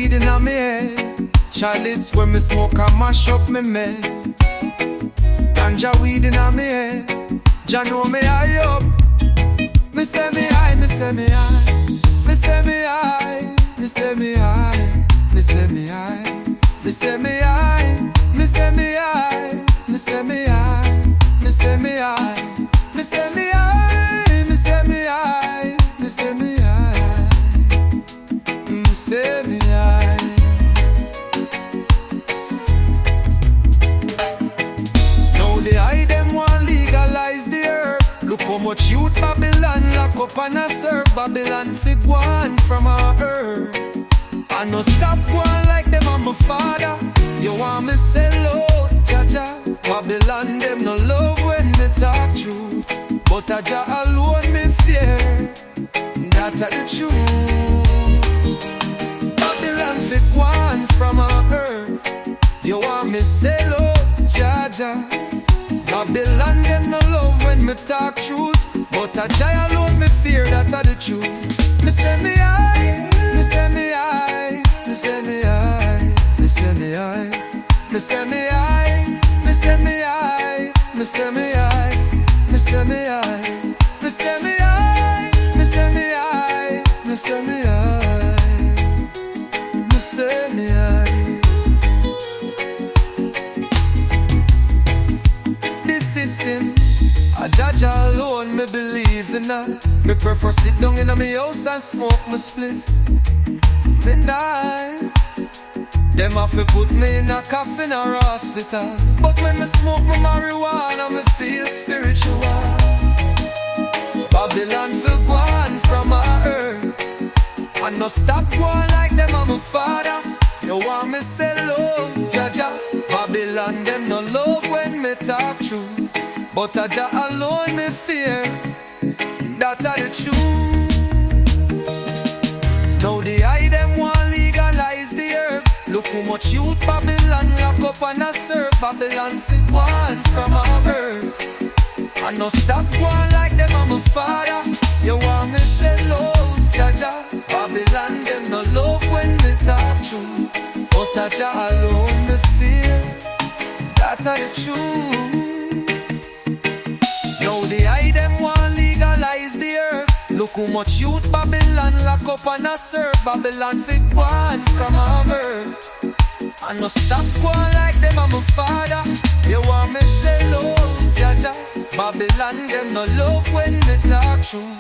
weed in me head. Chalice when me smoke and mash up me meds. Ganja weed in me head. Jah know me high up. Me say me high, me say me high. Me say me high, me say me high. Me say me high, me say me high. Me say me high, me say me high. Me say me high, me say me high. Me say me high, me say me high. Me say me high. Now the high them want legalize the herb. Look how much youth Babylon lock up and a serve. Babylon fig one from our herb. I no stop going like them and my father. You want me sell out, Jaja. Babylon them no love when me talk truth, but Jah alone me fear. That's the truth. Babylon fit one from our earth. You want me sell out, Jaja. Babylon them no love when me talk truth, but Jah alone me fear. That's the truth. Me say me high, me say me high, me say me high, me say me high, me say me high. Me say me high, me say me high, me say me high, me say me high, me say me high, me say me high, me say me high. This system, a judge alone me believe in that. Me prefer sit down in my house and smoke my spliff. Me die. Them have to put me in a coffin or hospital, but when me smoke my marijuana, me feel spiritual. Babylon feel gone from my earth. I no stop going like them and my father. You want me say love, Jaja. Babylon them no love when me talk truth, but Jah alone me fear. That's the truth. Now the eye them want legalize the herb. Look how much youth Babylon lock up and a serve. Babylon fit one from our earth. I no stop going like them and my father. You want me say love, Jaja. Babylon them no love when me talk truth, but Jah alone me fear. That's the truth. Now the eye them want legalize the herb. Look how much youth Babylon lock up and a serve. Babylon fit one from our earth. I no stop going like them and my father. You want me say love, Jaja. Babylon them no love when me talk truth,